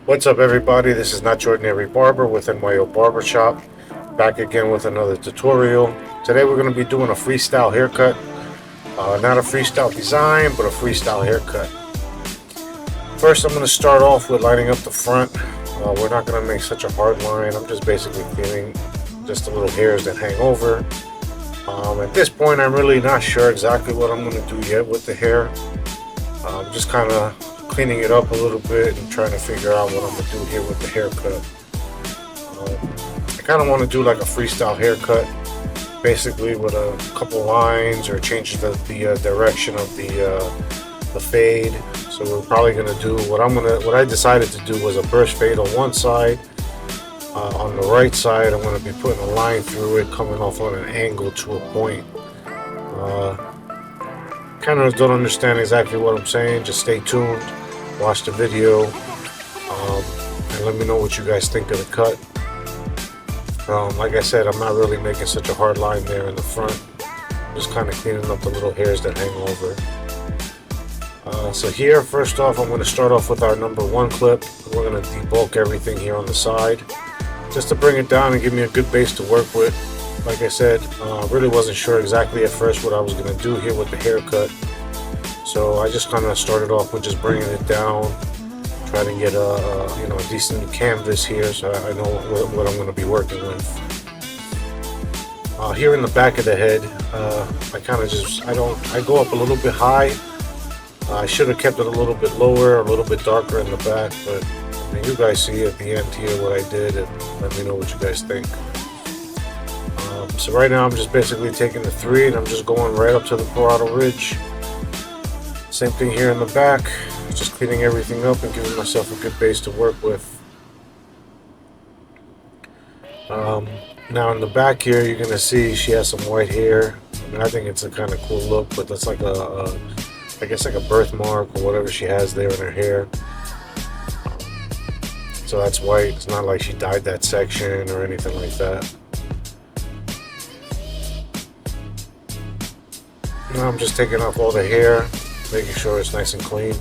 What's up, everybody? This is Not Your Ordinary Barber with N.Y.O Barbershop. Back again with another tutorial. Today we're going to be doing a freestyle haircut. Not a freestyle design, but a freestyle haircut. First, I'm going to start off with lining up the front. We're not going to make such a hard line. I'm just basically cleaning just the little hairs that hang over. At this point, I'm really not sure exactly what I'm going to do yet with the hair. Just kind of cleaning it up a little bit and trying to figure out what I'm going to do here with the haircut. I kind of want to do like a freestyle haircut, basically with a couple lines or change the direction of the fade. So we're probably going to do what I decided to do was a burst fade on one side. On the right side, I'm going to be putting a line through it, coming off on an angle to a point. Kind of don't understand exactly what I'm saying. Just stay tuned, watch the video, and let me know what you guys think of the cut. Like I said, I'm not really making such a hard line there in the front. Just kind of cleaning up the little hairs that hang over. So here, first off, I'm going to start off with our number 1 clip. We're going to debulk everything here on the side, just to bring it down and give me a good base to work with. Like I said, really wasn't sure exactly at first what I was going to do here with the haircut. So I just kind of started off with just bringing it down, trying to get a decent canvas here so I know what I'm going to be working with. Here in the back of the head, I kind of I go up a little bit high. I should have kept it a little bit lower, a little bit darker in the back, but I mean, you guys see at the end here what I did, and let me know what you guys think. So right now I'm just basically taking the 3 and I'm just going right up to the parietal ridge. Same thing here in the back, just cleaning everything up and giving myself a good base to work with. Now in the back here, you're going to see she has some white hair. I mean, I think it's a kind of cool look, but that's like I guess like a birthmark or whatever she has there in her hair. So that's white. It's not like she dyed that section or anything like that. Now I'm just taking off all the hair, making sure it's nice and clean.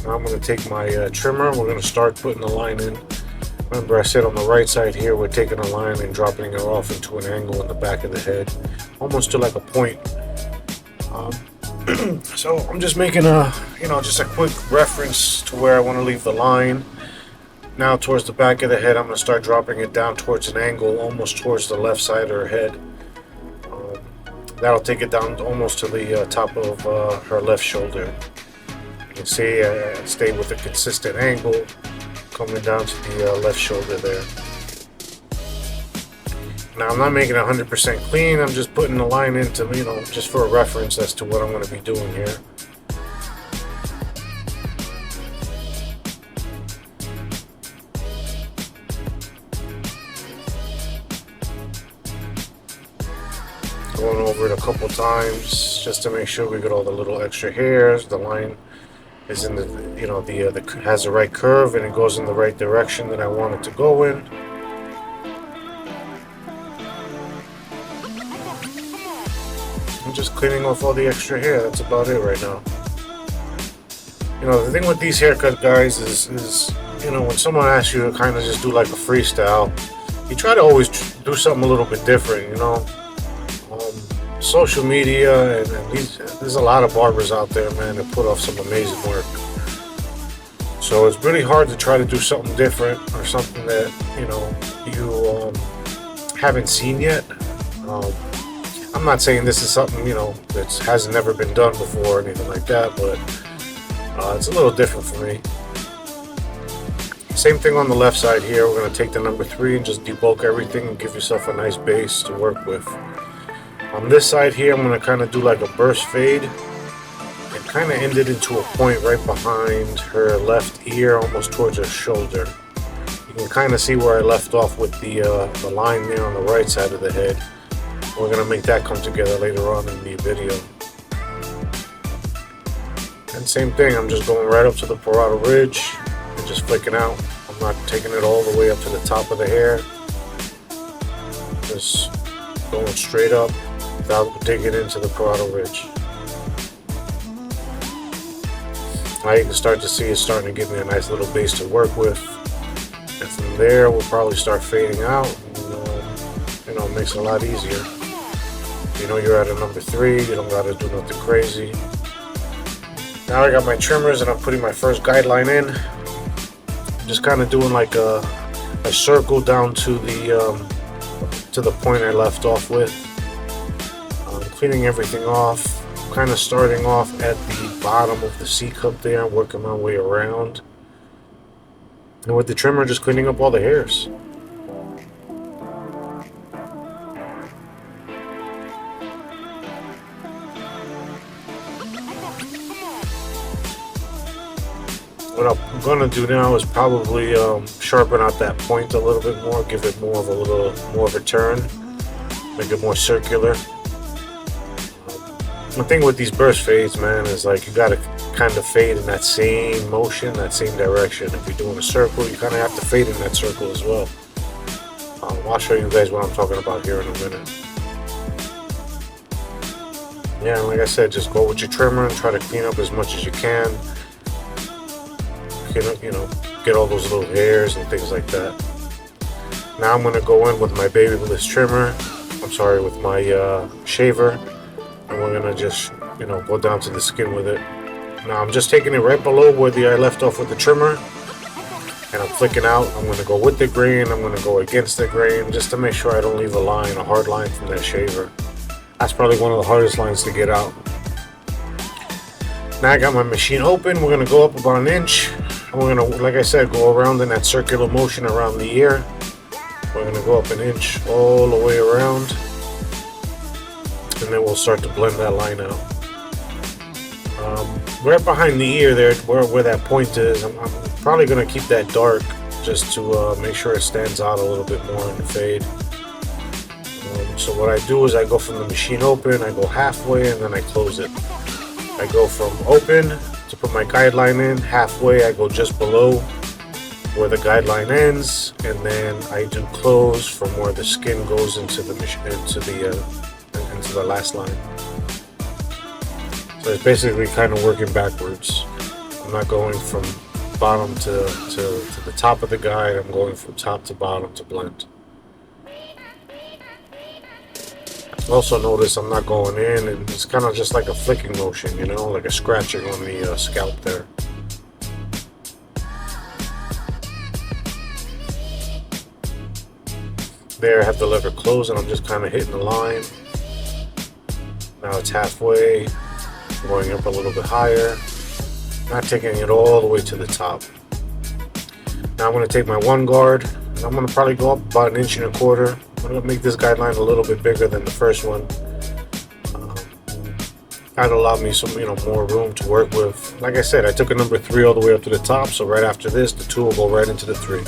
Now I'm going to take my trimmer. We're going to start putting the line in. Remember, I said on the right side here, we're taking a line and dropping it off into an angle in the back of the head, almost to like a point. So I'm just making just a quick reference to where I want to leave the line. Now towards the back of the head, I'm going to start dropping it down towards an angle, almost towards the left side of her head. That'll take it down almost to the top of her left shoulder. You can see I stay with a consistent angle coming down to the left shoulder there. Now I'm not making it 100% clean, I'm just putting the line into, just for a reference as to what I'm going to be doing here. Going over it a couple times just to make sure we get all the little extra hairs. The line is in has the right curve and it goes in the right direction that I want it to go in. I'm just cleaning off all the extra hair. That's about it right now. The thing with these haircut guys is when someone asks you to kind of just do like a freestyle, you try to always do something a little bit different. Social media and there's a lot of barbers out there, man, that put off some amazing work. So it's really hard to try to do something different or something that you haven't seen yet. I'm not saying this is something that hasn't never been done before or anything like that, but it's a little different for me. Same thing on the left side here. We're going to take the number 3 and just debulk everything and give yourself a nice base to work with. On this side here, I'm going to kind of do like a burst fade and kind of end it into a point right behind her left ear, almost towards her shoulder. You can kind of see where I left off with the line there on the right side of the head. We're going to make that come together later on in the video. And same thing, I'm just going right up to the parietal ridge and just flicking out. I'm not taking it all the way up to the top of the hair. Just going straight up without digging into the parietal ridge. Now you can start to see it's starting to give me a nice little base to work with. And from there, we'll probably start fading out. And, it makes it a lot easier. You know you're at a number 3, you don't gotta do nothing crazy. Now I got my trimmers and I'm putting my first guideline in. I'm just kind of doing like a circle down to the point I left off with. Cleaning everything off. Kind of starting off at the bottom of the C cup there and working my way around. And with the trimmer, just cleaning up all the hairs. What I'm gonna do now is probably sharpen out that point a little bit more, give it more of a turn, make it more circular. The thing with these burst fades, man, is like you gotta kind of fade in that same motion, that same direction. If you're doing a circle, you kind of have to fade in that circle as well. I'll show you guys what I'm talking about here in a minute. Yeah, and like I said, just go with your trimmer and try to clean up as much as you can. Get all those little hairs and things like that. Now I'm gonna go in with my babyless trimmer. With my shaver. And we're gonna just, go down to the skin with it. Now I'm just taking it right below where I left off with the trimmer, and I'm flicking out. I'm gonna go with the grain. I'm gonna go against the grain, just to make sure I don't leave a hard line from that shaver. That's probably one of the hardest lines to get out. Now I got my machine open. We're gonna go up about 1 inch, and we're gonna, like I said, go around in that circular motion around the ear. We're gonna go up 1 inch all the way around. And then we'll start to blend that line out. Right behind the ear there, where that point is, I'm probably going to keep that dark just to make sure it stands out a little bit more in the fade. So what I do is I go from the machine open, I go halfway, and then I close it. I go from open to put my guideline in, halfway I go just below where the guideline ends, and then I do close from where the skin goes into the last line. So it's basically kind of working backwards. I'm not going from bottom to the top of the guide. I'm going from top to bottom to blend. Also notice I'm not going in, and it's kind of just like a flicking motion, like a scratching on the scalp there. There I have the lever closed and I'm just kind of hitting the line. Now it's halfway, going up a little bit higher, not taking it all the way to the top. Now I'm going to take my 1 guard, and I'm going to probably go up about 1.25 inches. I'm going to make this guideline a little bit bigger than the first one. That'll allow me some, more room to work with. Like I said, I took a number 3 all the way up to the top, so right after this, the 2 will go right into the 3.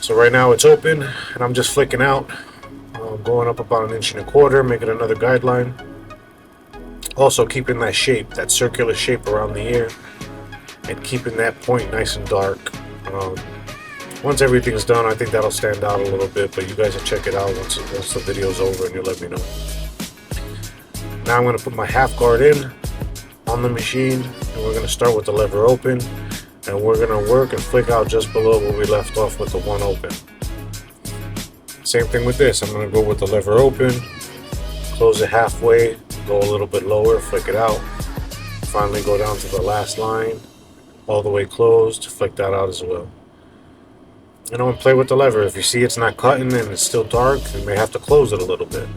So right now it's open, and I'm just flicking out. Going up about 1.25 inches, making another guideline. Also keeping that shape, that circular shape around the ear, and keeping that point nice and dark. Once everything's done, I think that'll stand out a little bit, but you guys will check it out once the video's over and you'll let me know. Now I'm going to put my half guard in on the machine, and we're going to start with the lever open, and we're going to work and flick out just below where we left off with the 1 open. Same thing with this. I'm going to go with the lever open, close it halfway, go a little bit lower, flick it out, finally go down to the last line, all the way closed, flick that out as well. And play with the lever. If you see it's not cutting and it's still dark, you may have to close it a little bit.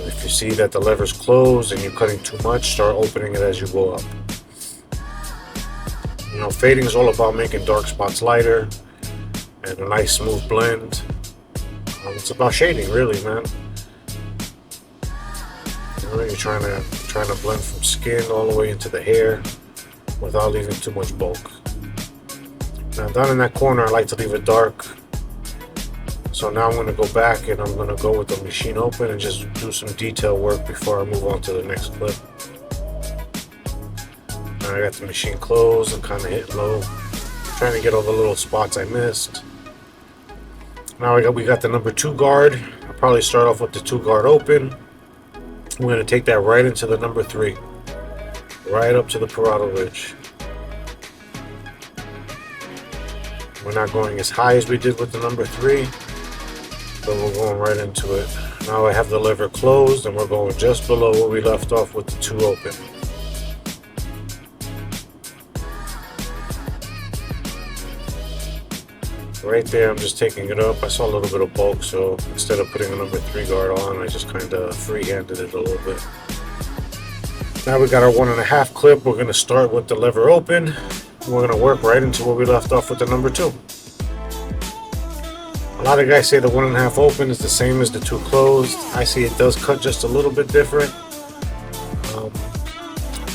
If you see that the lever's closed and you're cutting too much, start opening it as you go up. Fading is all about making dark spots lighter and a nice smooth blend. It's about shading, really, man. You're trying to blend from skin all the way into the hair without leaving too much bulk. Now down in that corner, I like to leave it dark. So now I'm going to go back and I'm going to go with the machine open and just do some detail work before I move on to the next clip. Now I got the machine closed and kind of hit low, trying to get all the little spots I missed. Now we got the number 2 guard. I'll probably start off with the 2 guard open. We're going to take that right into the number 3. right up to the parietal ridge. We're not going as high as we did with the number 3, but we're going right into it. Now I have the lever closed and we're going just below where we left off with the 2 open. Right there, I'm just taking it up. I saw a little bit of bulk, so instead of putting a number 3 guard on, I just kind of free-handed it a little bit. Now we got our 1.5 clip. We're going to start with the lever open. We're going to work right into where we left off with the number 2. A lot of guys say the 1.5 open is the same as the 2 closed. I see it does cut just a little bit different.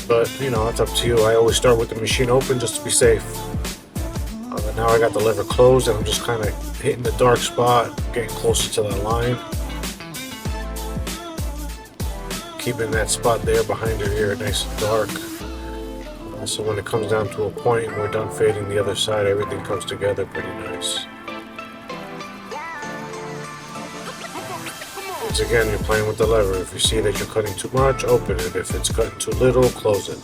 But, you know, it's up to you. I always start with the machine open just to be safe. Now I got the lever closed and I'm just kind of hitting the dark spot, getting closer to that line. Keeping that spot there behind your ear nice and dark. So when it comes down to a point and we're done fading the other side, everything comes together pretty nice. Once again, you're playing with the lever. If you see that you're cutting too much, open it. If it's cutting too little, close it.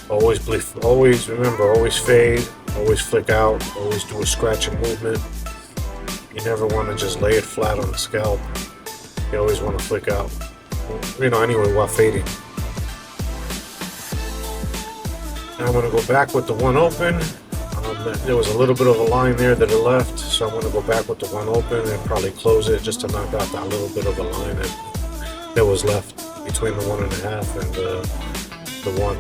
Always remember, always fade, always flick out, always do a scratching movement. You never want to just lay it flat on the scalp. You always want to flick out, you know, anyway, while fading. Now I'm going to go back with the 1 open. There was a little bit of a line there that it left, so I'm going to go back with the 1 open and probably close it just to knock out that little bit of a line that was left between the 1.5 and the 1.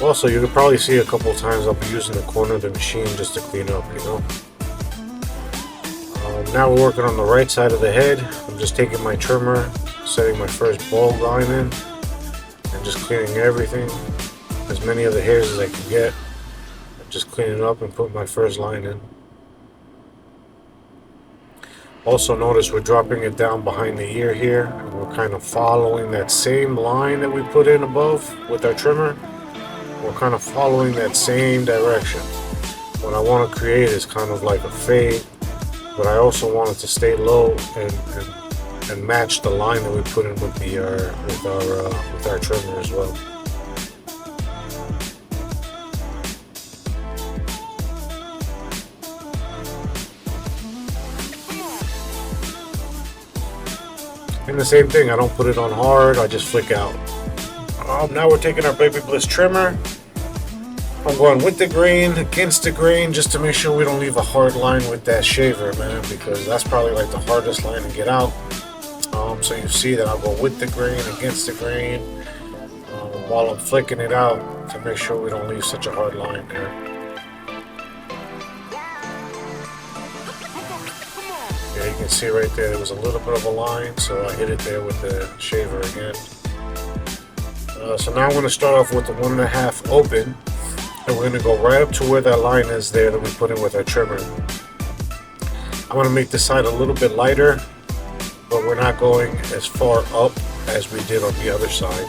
Also, you can probably see a couple times I'll be using the corner of the machine just to clean up, you know. Now we're working on the right side of the head. I'm just taking my trimmer, setting my first ball line in, and just cleaning everything, as many of the hairs as I can get. Just cleaning up and put my first line in. Also notice we're dropping it down behind the ear here, and we're kind of following that same line that we put in above with our trimmer. We're kind of following that same direction. What I want to create is kind of like a fade, but I also want it to stay low and match the line that we put in with our trimmer as well. And the same thing, I don't put it on hard, I just flick out. Now we're taking our Baby Bliss trimmer. I'm going with the grain, against the grain, just to make sure we don't leave a hard line with that shaver, man, because that's probably like the hardest line to get out. So you see that I'll go with the grain, against the grain, while I'm flicking it out to make sure we don't leave such a hard line there. Yeah, you can see right there was a little bit of a line, so I hit it there with the shaver again. So now I'm going to start off with the 1.5 open, and we're going to go right up to where that line is there that we put in with our trimmer. I'm going to make this side a little bit lighter, but we're not going as far up as we did on the other side.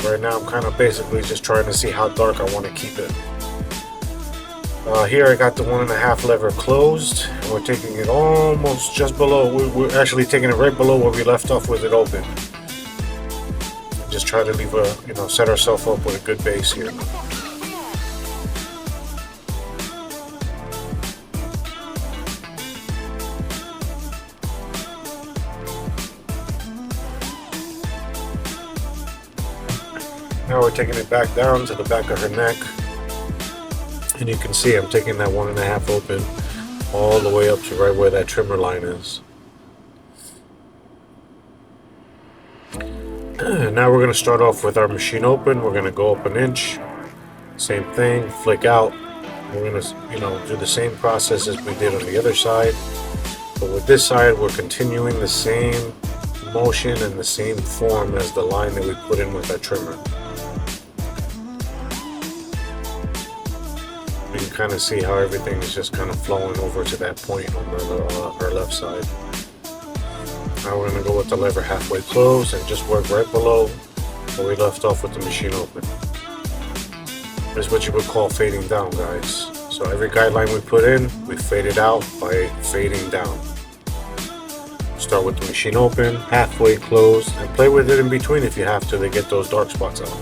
Right now I'm kind of basically just trying to see how dark I want to keep it. Here I got the 1.5 lever closed, and we're taking it almost just below. We're actually taking it right below where we left off with it open. Just try to leave a, set ourselves up with a good base here. Now we're taking it back down to the back of her neck, and you can see I'm taking that 1.5 open all the way up to right where that trimmer line is. Now we're going to start off with our machine open. We're going to go up 1 inch, same thing, flick out. We're going to do the same process as we did on the other side, but with this side we're continuing the same motion and the same form as the line that we put in with our trimmer. You can kind of see how everything is just kind of flowing over to that point on our left side. Now we're going to go with the lever halfway closed and just work right below where we left off with the machine open. This is what you would call fading down, guys. So every guideline we put in, we fade it out by fading down. Start with the machine open, halfway closed, and play with it in between if you have to get those dark spots out.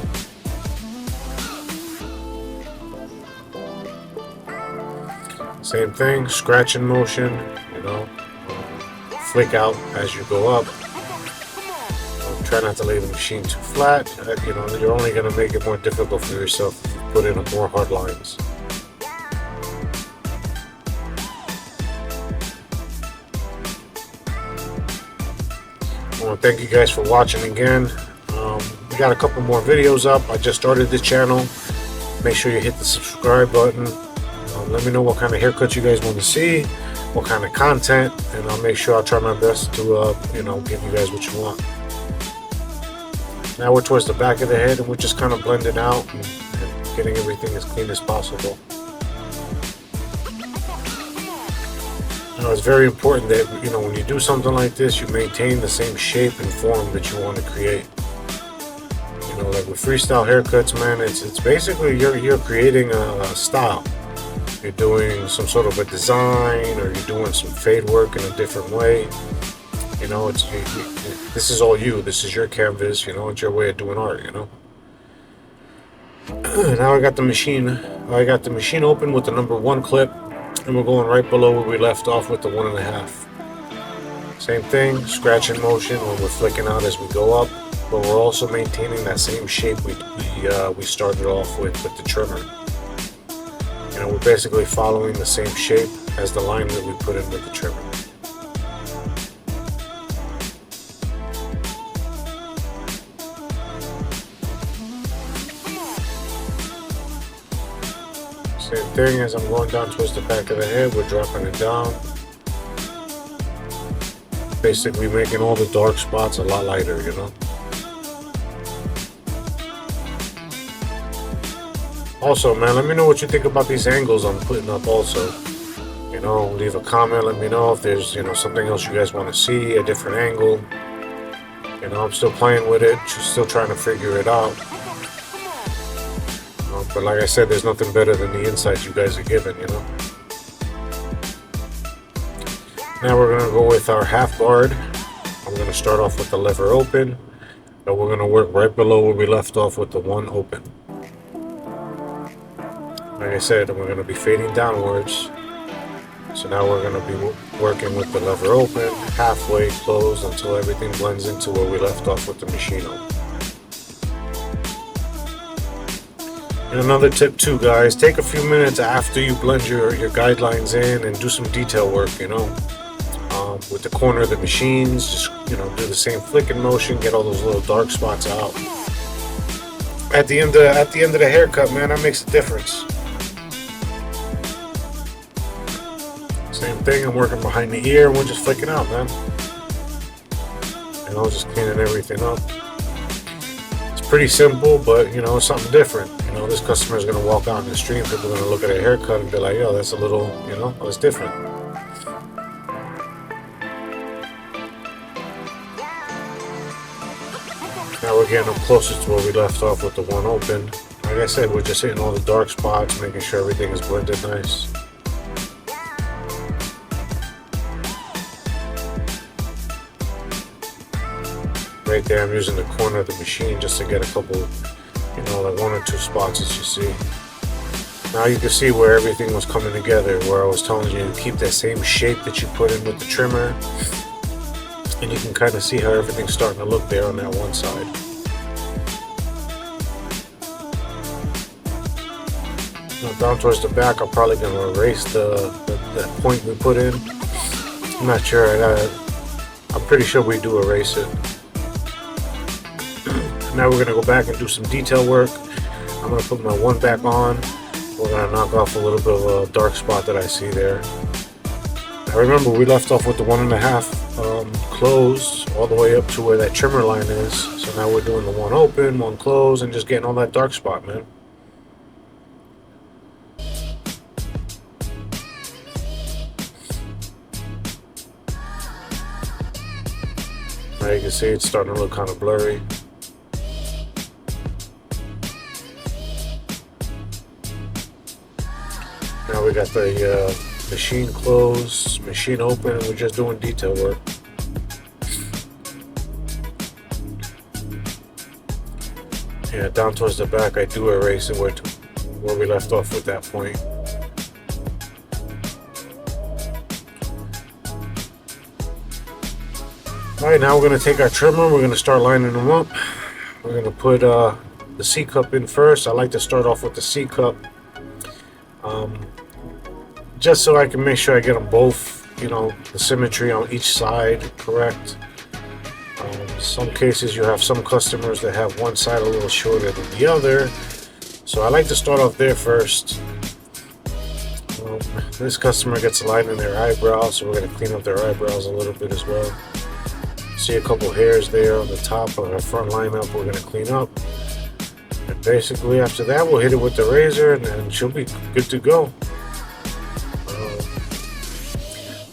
Same thing, scratching motion, flick out as you go up. Try not to lay the machine too flat. You're only going to make it more difficult for yourself if you put in more hard lines. I want to thank you guys for watching again. We got a couple more videos up. I just started the channel. Make sure you hit the subscribe button. Let me know what kind of haircuts you guys want to see, what kind of content, and I'll make sure I'll try my best to give you guys what you want. Now we're towards the back of the head, and we're just kind of blending out and getting everything as clean as possible. It's very important that when you do something like this, you maintain the same shape and form that you want to create. Like with freestyle haircuts, man, it's basically you're creating a style. You're doing some sort of a design, or you're doing some fade work in a different way. This is all you. This is your canvas. It's your way of doing art. Now I got the machine. Open with the number 1 clip, and we're going right below where we left off with the 1.5. Same thing, scratching motion when we're flicking out as we go up, but we're also maintaining that same shape we started off with the trimmer. We're basically following the same shape as the line that we put in with the trimmer. Same thing, as I'm going down towards the back of the head, we're dropping it down. Basically making all the dark spots a lot lighter, Also, man, let me know what you think about these angles I'm putting up also. Leave a comment, let me know if there's, something else you guys want to see, a different angle. I'm still playing with it, still trying to figure it out. But like I said, there's nothing better than the insights you guys are giving, Now we're going to go with our half guard. I'm going to start off with the lever open, but we're going to work right below where we left off with the 1 open. Like I said, we're going to be fading downwards. So now we're going to be working with the lever open, halfway closed until everything blends into where we left off with the machine open. And another tip too, guys, take a few minutes after you blend your guidelines in and do some detail work, with the corner of the machines. Just, do the same flicking motion, get all those little dark spots out. At the end of the haircut, man, that makes a difference. Same thing, I'm working behind the ear, and we're just flicking out, man. Just cleaning everything up. It's pretty simple, but it's something different. This customer is going to walk out in the street, people are going to look at a haircut and be like, yo, that's a little, it's different. Now we're getting up closer to where we left off with the 1 open. Like I said, we're just hitting all the dark spots, making sure everything is blended nice. Right there, I'm using the corner of the machine just to get a couple, like 1 or 2 spots as you see. Now you can see where everything was coming together, where I was telling you to keep that same shape that you put in with the trimmer. And you can kind of see how everything's starting to look there on that one side. Now down towards the back, I'm probably going to erase that point we put in. I'm not sure. I'm pretty sure we do erase it. Now we're going to go back and do some detail work. I'm going to put my 1 back on. We're going to knock off a little bit of a dark spot that I see there. Now remember, we left off with the 1.5 closed all the way up to where that trimmer line is. So now we're doing the 1 open, 1 close, and just getting all that dark spot, man. Now you can see it's starting to look kind of blurry. Now we got the machine closed, machine open, and we're just doing detail work. Yeah, down towards the back, I do erase it where we left off with that point. Alright, now we're going to take our trimmer, we're going to start lining them up. We're going to put the C cup in first. I like to start off with the C cup. Just so I can make sure I get them both, you know, the symmetry on each side correct. Some cases you have some customers that have one side a little shorter than the other, so I like to start off there first. This customer gets a line in their eyebrows, so we're going to clean up their eyebrows a little bit as well. See a couple hairs there on the top of our front lineup we're going to clean up, and basically after that we'll hit it with the razor and then she'll be good to go.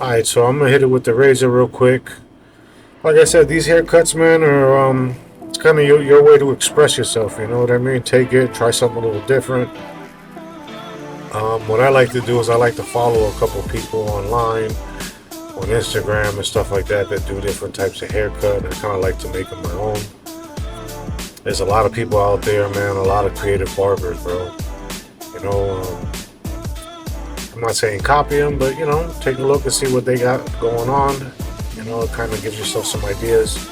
Alright, so I'm going to hit it with the razor real quick. Like I said, these haircuts, man, are it's kind of your way to express yourself, you know what I mean? Take it, try something a little different. What I like to do is I like to follow a couple people online, on Instagram and stuff like that do different types of haircut, and I kind of like to make them my own. There's a lot of people out there, man, a lot of creative barbers, bro. You know, I'm not saying copy them, but, you know, take a look and see what they got going on. You know, it kind of gives yourself some ideas.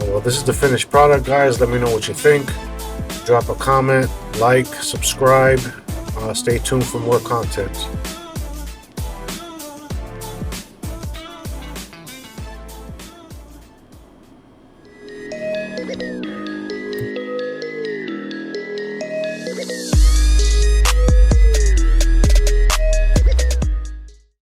Well, this is the finished product, guys. Let me know what you think. Drop a comment, like, subscribe. Stay tuned for more content.